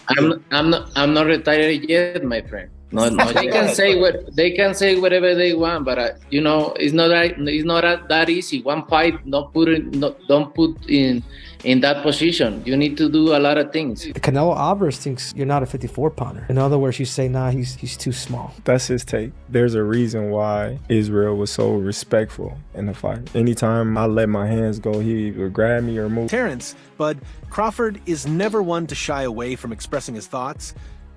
I'm not retired yet, my friend. No, no, they Go can ahead, say go ahead. they can say whatever they want, but it's not that easy. One fight, don't put in that position. You need to do a lot of things. Canelo Alvarez thinks you're not a 54 pounder. In other words, you say, nah, he's too small. That's his take. There's a reason why Israel was so respectful in the fight. Anytime I let my hands go, he would grab me or move. Terence, Bud, Crawford is never one to shy away from expressing his thoughts,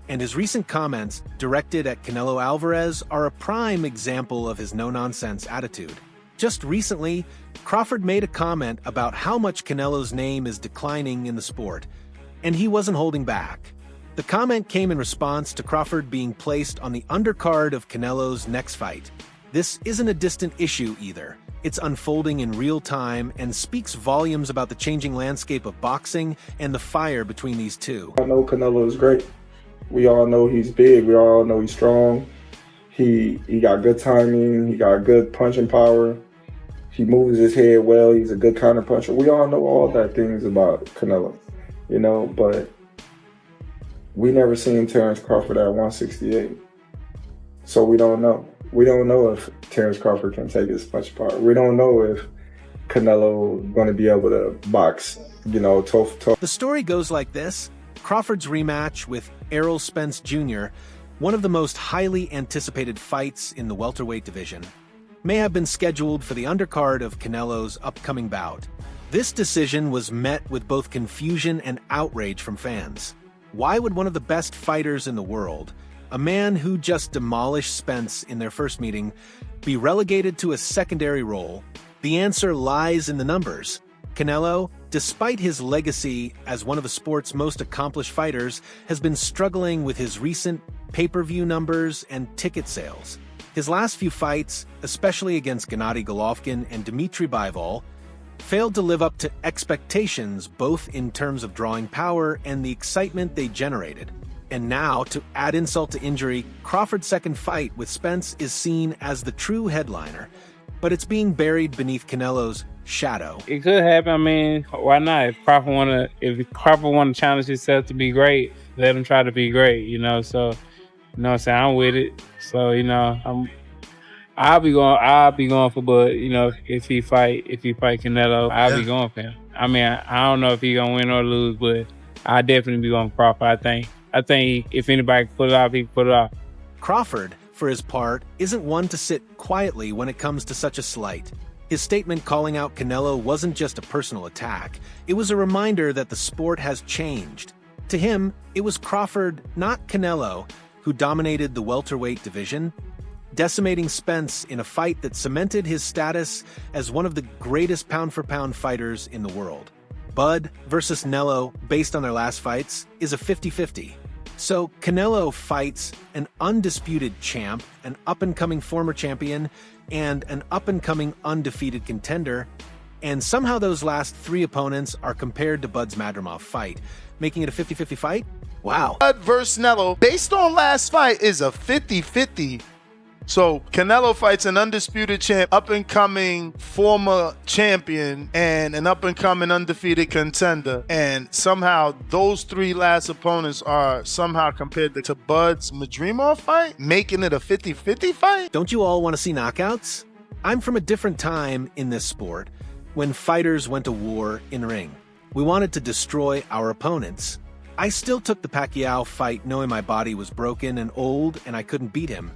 and his recent comments directed at Canelo Alvarez are a prime example of his no-nonsense attitude. Just recently, Crawford made a comment about how much Canelo's name is declining in the sport, and he wasn't holding back. The comment came in response to Crawford being placed on the undercard of Canelo's next fight. This isn't a distant issue either. It's unfolding in real time and speaks volumes about the changing landscape of boxing and the fire between these two. I know Canelo is great. We all know he's big. We all know he's strong. He got good timing. He got good punching power. He moves his head well. He's a good counter puncher. We all know all that things about Canelo, but we never seen Terence Crawford at 168. So we don't know. We don't know if Terence Crawford can take his punch power. We don't know if Canelo is going to be able to box, toe for toe. The story goes like this. Crawford's rematch with Errol Spence Jr., one of the most highly anticipated fights in the welterweight division, may have been scheduled for the undercard of Canelo's upcoming bout. This decision was met with both confusion and outrage from fans. Why would one of the best fighters in the world, a man who just demolished Spence in their first meeting, be relegated to a secondary role? The answer lies in the numbers. Canelo, despite his legacy as one of the sport's most accomplished fighters, has been struggling with his recent pay-per-view numbers and ticket sales. His last few fights, especially against Gennady Golovkin and Dmitry Bivol, failed to live up to expectations both in terms of drawing power and the excitement they generated. And now, to add insult to injury, Crawford's second fight with Spence is seen as the true headliner, but it's being buried beneath Canelo's shadow. It could happen. I mean, why not? If Crawford want to challenge himself to be great, let him try to be great. So what I'm saying, I'm with it. So I'll be going for Bud. If he fight Canelo, I'll be going for him. I mean, I don't know if he gonna win or lose, but I definitely be going for Crawford. I think if anybody can pull it off, he can pull it off. Crawford, for his part, isn't one to sit quietly when it comes to such a slight. His statement calling out Canelo wasn't just a personal attack. It was a reminder that the sport has changed. To him, it was Crawford, not Canelo, who dominated the welterweight division, decimating Spence in a fight that cemented his status as one of the greatest pound-for-pound fighters in the world. Bud versus Nello, based on their last fights, is a 50-50. So Canelo fights an undisputed champ, an up-and-coming former champion, and an up-and-coming undefeated contender, and somehow those last three opponents are compared to Bud's Madrimov fight, making it a 50-50 fight? Wow. Bud versus Canelo, based on last fight, is a 50-50. So Canelo fights an undisputed champ, up-and-coming former champion, and an up-and-coming undefeated contender. And somehow those three last opponents are somehow compared to Bud's Madrimov fight, making it a 50-50 fight? Don't you all want to see knockouts? I'm from a different time in this sport, when fighters went to war in ring. We wanted to destroy our opponents. I still took the Pacquiao fight knowing my body was broken and old and I couldn't beat him.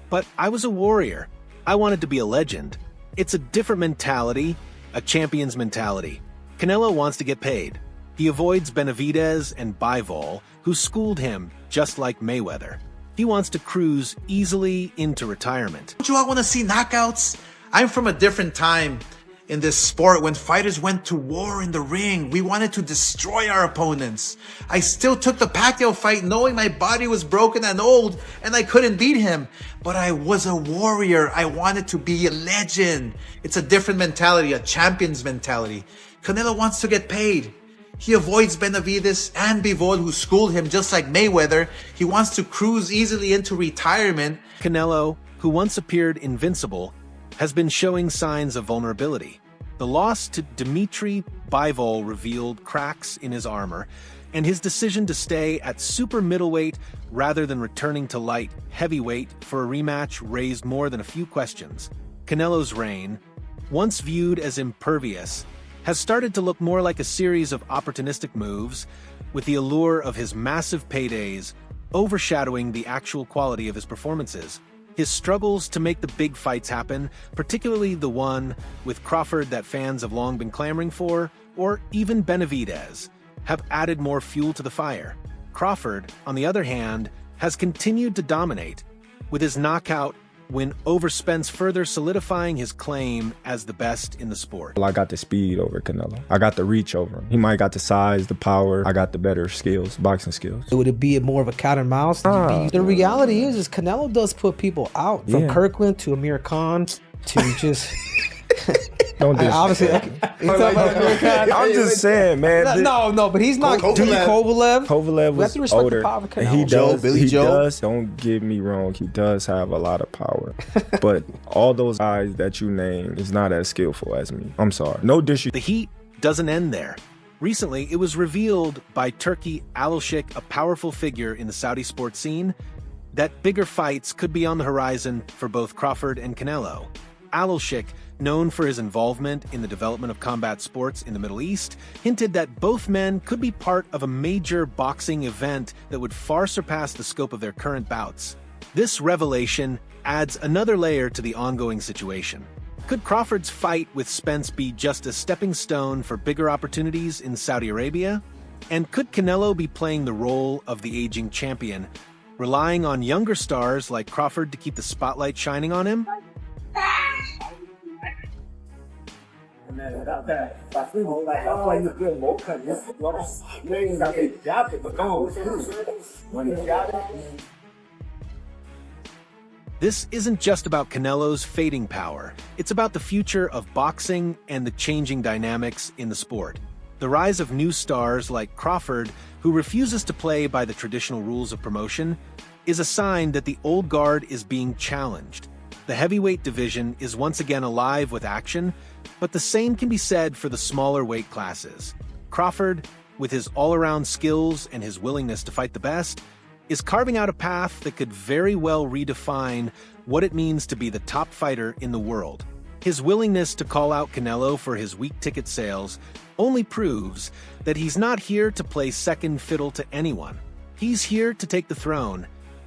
But I was a warrior. I wanted to be a legend. It's a different mentality, a champion's mentality. Canelo wants to get paid. He avoids Benavidez and Bivol, who schooled him just like Mayweather. He wants to cruise easily into retirement. Don't you all want to see knockouts? I'm from a different time in this sport when fighters went to war in the ring. We wanted to destroy our opponents. I still took the Pacquiao fight knowing my body was broken and old and I couldn't beat him. But I was a warrior. I wanted to be a legend. It's a different mentality, a champion's mentality. Canelo wants to get paid. He avoids Benavidez and Bivol, who schooled him just like Mayweather. He wants to cruise easily into retirement. Canelo, who once appeared invincible, has been showing signs of vulnerability. The loss to Dmitry Bivol revealed cracks in his armor, and his decision to stay at super middleweight rather than returning to light heavyweight for a rematch raised more than a few questions. Canelo's reign, once viewed as impervious, has started to look more like a series of opportunistic moves, with the allure of his massive paydays overshadowing the actual quality of his performances. His struggles to make the big fights happen, particularly the one with Crawford that fans have long been clamoring for, or even Benavidez, have added more fuel to the fire. Crawford, on the other hand, has continued to dominate, with his knockout win over Spence further solidifying his claim as the best in the sport. I got the speed over Canelo. I got the reach over him. He might got the size, the power. I got the better skills, boxing skills. Would it be more of a cat and mouse? The reality is Canelo does put people out. From Kirkland to Amir Khan to just... Don't do obviously, I'm just saying, man. No, but he's not. Kovalev. Kovalev was older. And he does. Don't get me wrong. He does have a lot of power, but all those guys that you name is not as skillful as me. I'm sorry. No disrespect. The heat doesn't end there. Recently, it was revealed by Turki Alshik, a powerful figure in the Saudi sports scene, that bigger fights could be on the horizon for both Crawford and Canelo. Alshik, known for his involvement in the development of combat sports in the Middle East, hinted that both men could be part of a major boxing event that would far surpass the scope of their current bouts. This revelation adds another layer to the ongoing situation. Could Crawford's fight with Spence be just a stepping stone for bigger opportunities in Saudi Arabia? And could Canelo be playing the role of the aging champion, relying on younger stars like Crawford to keep the spotlight shining on him? This isn't just about Canelo's fading power. It's about the future of boxing and the changing dynamics in the sport. The rise of new stars like Crawford, who refuses to play by the traditional rules of promotion, is a sign that the old guard is being challenged. The heavyweight division is once again alive with action, but the same can be said for the smaller weight classes. Crawford, with his all-around skills and his willingness to fight the best, is carving out a path that could very well redefine what it means to be the top fighter in the world. His willingness to call out Canelo for his weak ticket sales only proves that he's not here to play second fiddle to anyone. He's here to take the throne,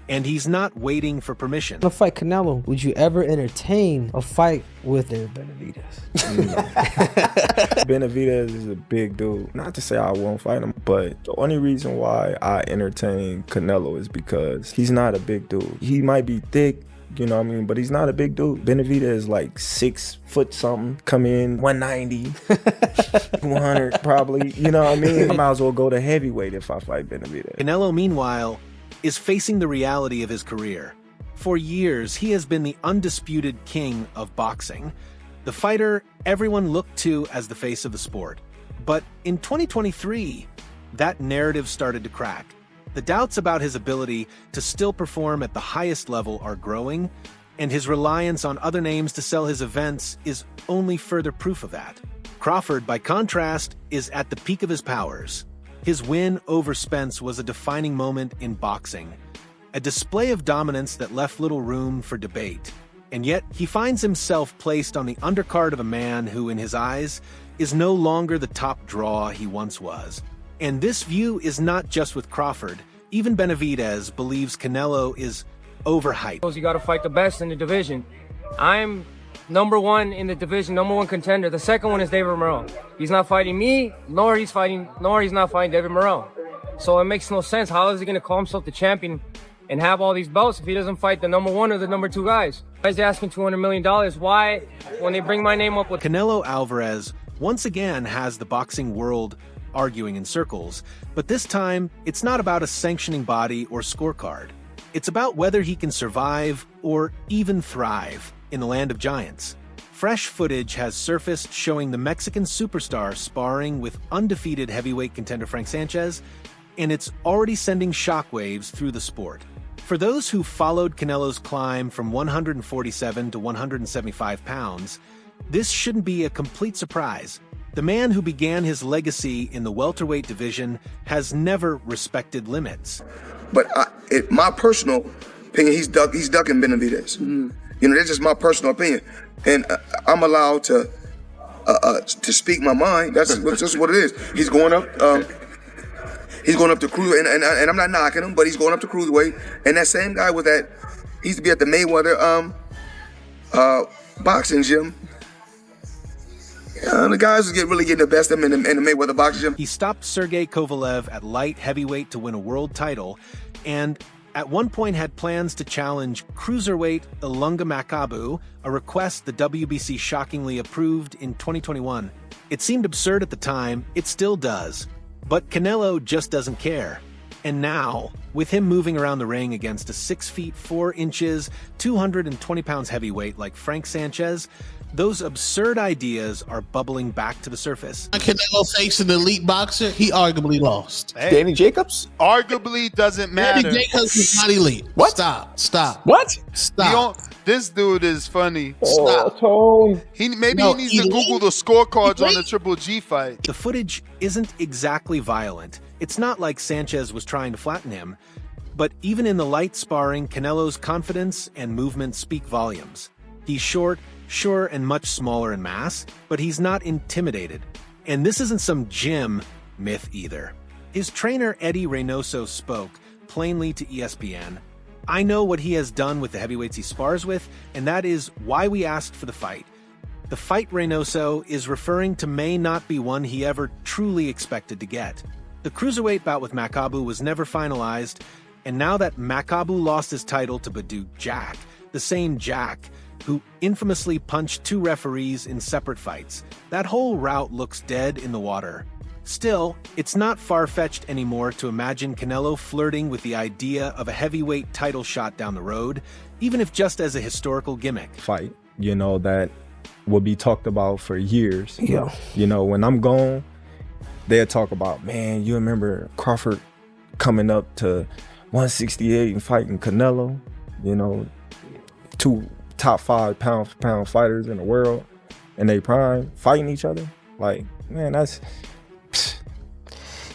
and he's not waiting for permission. To fight Canelo, would you ever entertain a fight with Benavidez? Benavidez is a big dude. Not to say I won't fight him, but the only reason why I entertain Canelo is because he's not a big dude. He might be thick, you know what I mean, but he's not a big dude. Benavidez is like 6 foot something, come in 190, 200 probably, you know what I mean? I might as well go to heavyweight if I fight Benavidez. Canelo, meanwhile, is facing the reality of his career. For years, he has been the undisputed king of boxing, the fighter everyone looked to as the face of the sport. But in 2023, that narrative started to crack. The doubts about his ability to still perform at the highest level are growing, and his reliance on other names to sell his events is only further proof of that. Crawford, by contrast, is at the peak of his powers. His win over Spence was a defining moment in boxing, a display of dominance that left little room for debate. And yet, he finds himself placed on the undercard of a man who, in his eyes, is no longer the top draw he once was. And this view is not just with Crawford. Even Benavidez believes Canelo is overhyped. You got to fight the best in the division. I'm number one in the division, number one contender. The second one is David Morrell. He's not fighting me, nor he's not fighting David Morrell. So it makes no sense. How is he going to call himself the champion and have all these belts if he doesn't fight the number one or the number two guys? Guys asking $200 million. Why, when they bring my name up with Canelo Alvarez once again has the boxing world arguing in circles, but this time it's not about a sanctioning body or scorecard. It's about whether he can survive or even thrive in the land of giants. Fresh footage has surfaced showing the Mexican superstar sparring with undefeated heavyweight contender Frank Sanchez, and it's already sending shockwaves through the sport. For those who followed Canelo's climb from 147 to 175 pounds, this shouldn't be a complete surprise. The man who began his legacy in the welterweight division has never respected limits. But my personal opinion, he's ducking Benavidez. You know, that's just my personal opinion, and I'm allowed to speak my mind. That's just what it is. He's going up. He's going up to cruiser, and I'm not knocking him, but he's going up to cruiserweight. And that same guy with that, he used to be at the Mayweather boxing gym. The guys really getting the best of him in the Mayweather boxing gym. He stopped Sergey Kovalev at light heavyweight to win a world title, and at one point had plans to challenge cruiserweight Ilunga Makabu, a request the WBC shockingly approved in 2021. It seemed absurd at the time, it still does. But Canelo just doesn't care. And now, with him moving around the ring against a 6 feet 4 inches, 220 pounds heavyweight like Frank Sanchez, those absurd ideas are bubbling back to the surface. Canelo faced an elite boxer, he arguably lost. Hey, Danny Jacobs? Arguably doesn't matter. Danny Jacobs is not elite. What? Stop. What? Stop. This dude is funny. Stop. He needs to Google the scorecards on the Triple G fight. The footage isn't exactly violent. It's not like Sanchez was trying to flatten him. But even in the light sparring, Canelo's confidence and movement speak volumes. He's short, sure, and much smaller in mass, but he's not intimidated. And this isn't some gym myth either. His trainer Eddie Reynoso spoke plainly to ESPN. I know what he has done with the heavyweights he spars with, and that is why we asked for the fight. The fight Reynoso is referring to may not be one he ever truly expected to get. The cruiserweight bout with Makabu was never finalized, and now that Makabu lost his title to Badou Jack, the same Jack who infamously punched 2 referees in separate fights, that whole route looks dead in the water. Still, it's not far-fetched anymore to imagine Canelo flirting with the idea of a heavyweight title shot down the road, even if just as a historical gimmick. Fight, that will be talked about for years. Yeah. When I'm gone, they'll talk about, man, you remember Crawford coming up to 168 and fighting Canelo, 2 top 5 pound for pound fighters in the world in their prime fighting each other. Like, man, that's...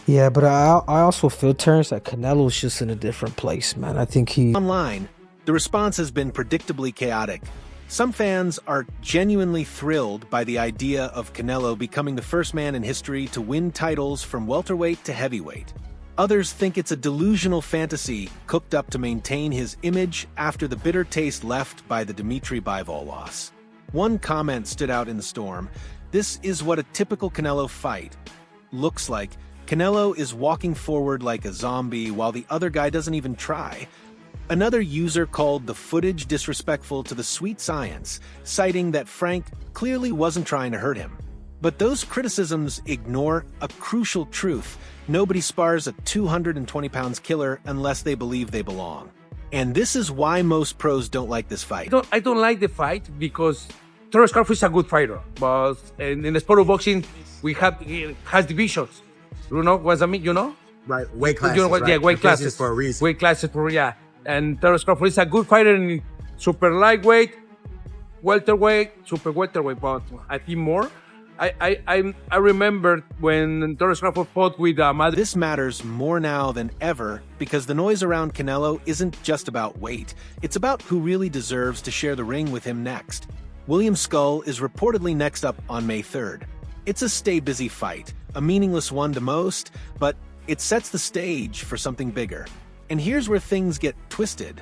Yeah, but I also feel, Terence, that Canelo's just in a different place, man. I think he... Online, the response has been predictably chaotic. Some fans are genuinely thrilled by the idea of Canelo becoming the first man in history to win titles from welterweight to heavyweight. Others think it's a delusional fantasy cooked up to maintain his image after the bitter taste left by the Dimitri Bivol loss. One comment stood out in the storm. This is what a typical Canelo fight looks like. Canelo is walking forward like a zombie while the other guy doesn't even try. Another user called the footage disrespectful to the sweet science, citing that Frank clearly wasn't trying to hurt him. But those criticisms ignore a crucial truth. Nobody spars a 220 pounds killer unless they believe they belong. And this is why most pros don't like this fight. I don't like the fight because Terence Crawford is a good fighter. But in the sport of boxing, it has divisions. What's that mean, Right, weight classes, Yeah, weight classes. For a reason. Weight classes yeah. And Terence Crawford is a good fighter in super lightweight, welterweight, super welterweight, but I think more. I remember when Terence Crawford fought with This matters more now than ever because the noise around Canelo isn't just about weight. It's about who really deserves to share the ring with him next. William Skull is reportedly next up on May 3rd. It's a stay-busy fight, a meaningless one to most, but it sets the stage for something bigger. And here's where things get twisted.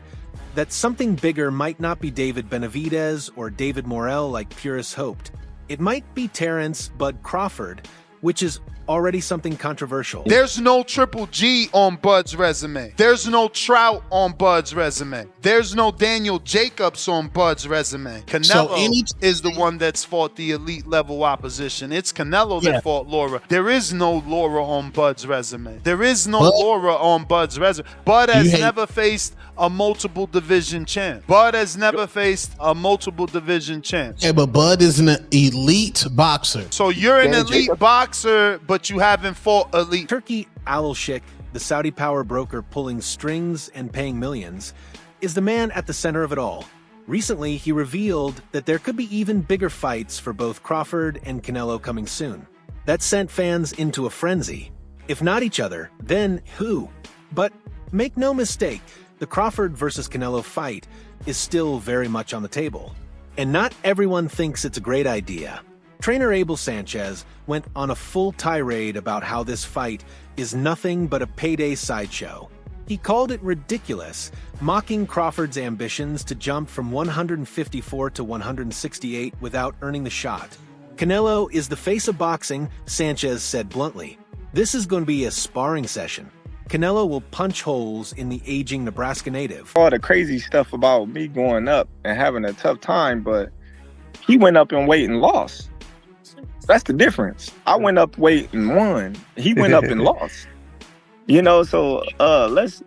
That something bigger might not be David Benavidez or David Morrell like purists hoped. It might be Terence Bud Crawford, which is already something controversial. There's no Triple G on Bud's resume. There's no Trout on Bud's resume. There's no Daniel Jacobs on Bud's resume. Canelo is the one that's fought the elite level opposition. It's Canelo that fought Laura. There is no Laura on Bud's resume. There is no Laura on Bud's resume. Bud has never faced a multiple division champ. Bud has never faced a multiple division champ. Yeah, but Bud is an elite boxer. So you're an elite boxer, but you haven't fought elite. Turki Al-Sheikh, the Saudi power broker pulling strings and paying millions, is the man at the center of it all. Recently, he revealed that there could be even bigger fights for both Crawford and Canelo coming soon. That sent fans into a frenzy. If not each other, then who? But make no mistake, the Crawford versus Canelo fight is still very much on the table. And not everyone thinks it's a great idea. Trainer Abel Sanchez went on a full tirade about how this fight is nothing but a payday sideshow. He called it ridiculous, mocking Crawford's ambitions to jump from 154 to 168 without earning the shot. Canelo is the face of boxing, Sanchez said bluntly. This is going to be a sparring session. Canelo will punch holes in the aging Nebraska native. All the crazy stuff about me going up and having a tough time, but he went up in weight and lost. That's the difference. I went up weight and won. He went up and lost. You know, so let's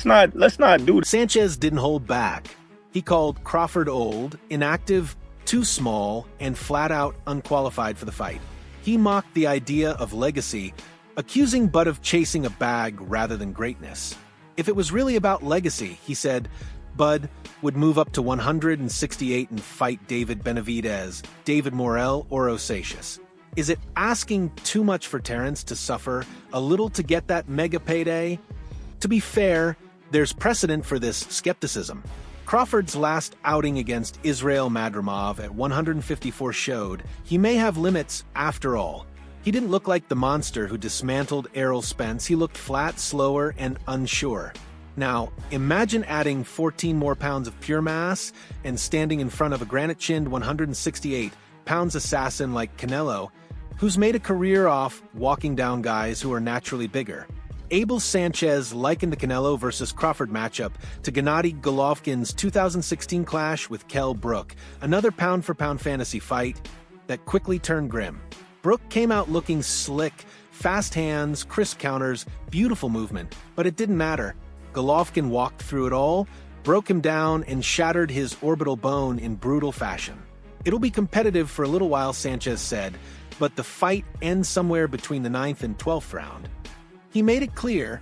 not do that. Sanchez didn't hold back. He called Crawford old, inactive, too small, and flat out unqualified for the fight. He mocked the idea of legacy, accusing Bud of chasing a bag rather than greatness. If it was really about legacy, he said, Bud would move up to 168 and fight David Benavidez, David Morrell, or Osasius. Is it asking too much for Terence to suffer a little to get that mega payday? To be fair, there's precedent for this skepticism. Crawford's last outing against Israel Madrimov at 154 showed he may have limits after all. He didn't look like the monster who dismantled Errol Spence. He looked flat, slower, and unsure. Now, imagine adding 14 more pounds of pure mass and standing in front of a granite-chinned 168 pounds assassin like Canelo, who's made a career off walking down guys who are naturally bigger. Abel Sanchez likened the Canelo versus Crawford matchup to Gennady Golovkin's 2016 clash with Kell Brook, another pound-for-pound fantasy fight that quickly turned grim. Brook came out looking slick, fast hands, crisp counters, beautiful movement, but it didn't matter. Golovkin walked through it all, broke him down, and shattered his orbital bone in brutal fashion. It'll be competitive for a little while, Sanchez said, but the fight ends somewhere between the 9th and 12th round. He made it clear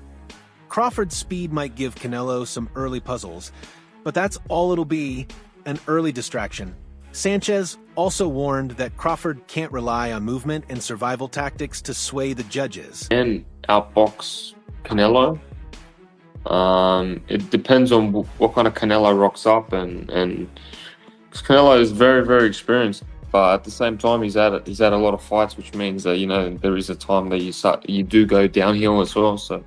Crawford's speed might give Canelo some early puzzles, but that's all it'll be, an early distraction. Sanchez also warned that Crawford can't rely on movement and survival tactics to sway the judges. And outbox Canelo. It depends on what kind of Canelo rocks up, and because Canelo is very, very experienced, but at the same time he's had a lot of fights, which means that there is a time that you do go downhill as well. So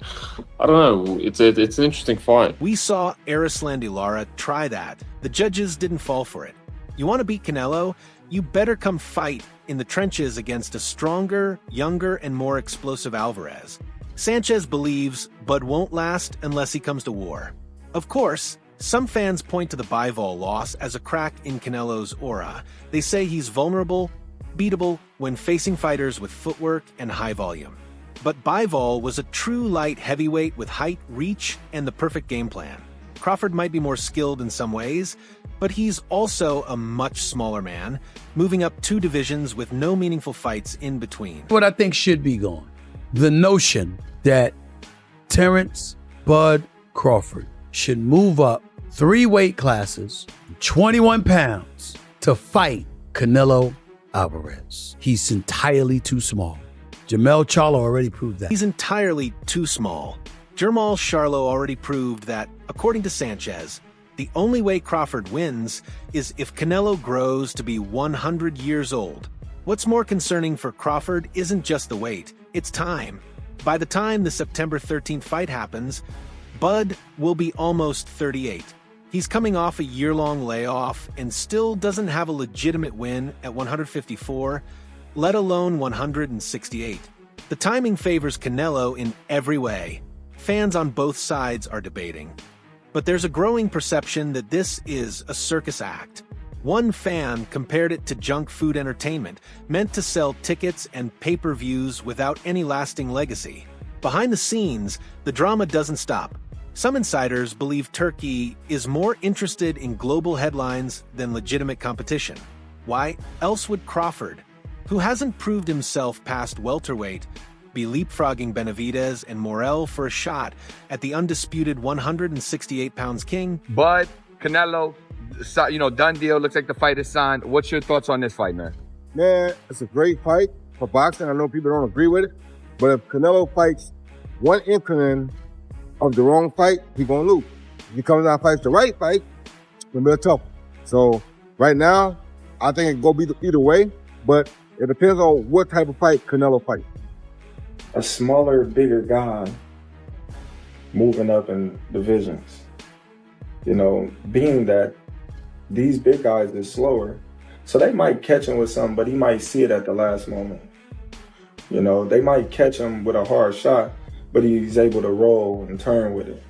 I don't know. It's an interesting fight. We saw Erislandy Lara try that. The judges didn't fall for it. You want to beat Canelo? You better come fight in the trenches against a stronger, younger, and more explosive Alvarez. Sanchez believes Bud won't last unless he comes to war. Of course, some fans point to the Bivol loss as a crack in Canelo's aura. They say he's vulnerable, beatable when facing fighters with footwork and high volume. But Bivol was a true light heavyweight with height, reach, and the perfect game plan. Crawford might be more skilled in some ways, but he's also a much smaller man, moving up 2 divisions with no meaningful fights in between. What I think should be gone, the notion that Terence Bud Crawford should move up 3 weight classes, 21 pounds, to fight Canelo Alvarez. He's entirely too small. Jermell Charlo already proved that. He's entirely too small. Jermall Charlo already proved that, according to Sanchez, the only way Crawford wins is if Canelo grows to be 100 years old. What's more concerning for Crawford isn't just the weight, it's time. By the time the September 13th fight happens, Bud will be almost 38. He's coming off a year-long layoff and still doesn't have a legitimate win at 154, let alone 168. The timing favors Canelo in every way. Fans on both sides are debating. But there's a growing perception that this is a circus act. One fan compared it to junk food entertainment, meant to sell tickets and pay-per-views without any lasting legacy. Behind the scenes, the drama doesn't stop. Some insiders believe Turkey is more interested in global headlines than legitimate competition. Why else would Crawford, who hasn't proved himself past welterweight, be leapfrogging Benavidez and Morrell for a shot at the undisputed 168 pounds king? Bud, Canelo, done deal. Looks like the fight is signed. What's your thoughts on this fight, man? Man, it's a great fight. for boxing. I know people don't agree with it, but if Canelo fights one inkling of the wrong fight, he's gonna lose. If he comes out and fights the right fight, it's gonna be a tough one. So right now, I think it go either way, but it depends on what type of fight Canelo fights. A smaller, bigger guy moving up in divisions. You know, being that these big guys is slower, so they might catch him with something, but he might see it at the last moment. You know, they might catch him with a hard shot, but he's able to roll and turn with it.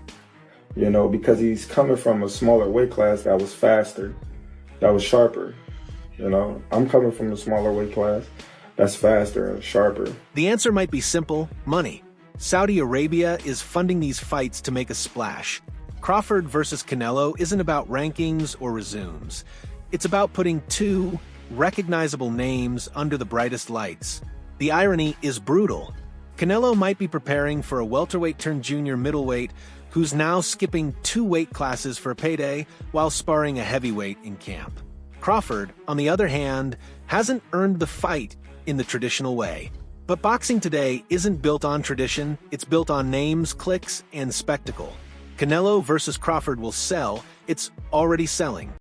You know, because he's coming from a smaller weight class that was faster, that was sharper. You know, I'm coming from a smaller weight class that's faster and sharper. The answer might be simple: money. Saudi Arabia is funding these fights to make a splash. Crawford versus Canelo isn't about rankings or resumes. It's about putting two recognizable names under the brightest lights. The irony is brutal. Canelo might be preparing for a welterweight turned junior middleweight who's now skipping 2 weight classes for a payday while sparring a heavyweight in camp. Crawford, on the other hand, hasn't earned the fight in the traditional way. But boxing today isn't built on tradition, it's built on names, clicks, and spectacle. Canelo versus Crawford will sell. It's already selling.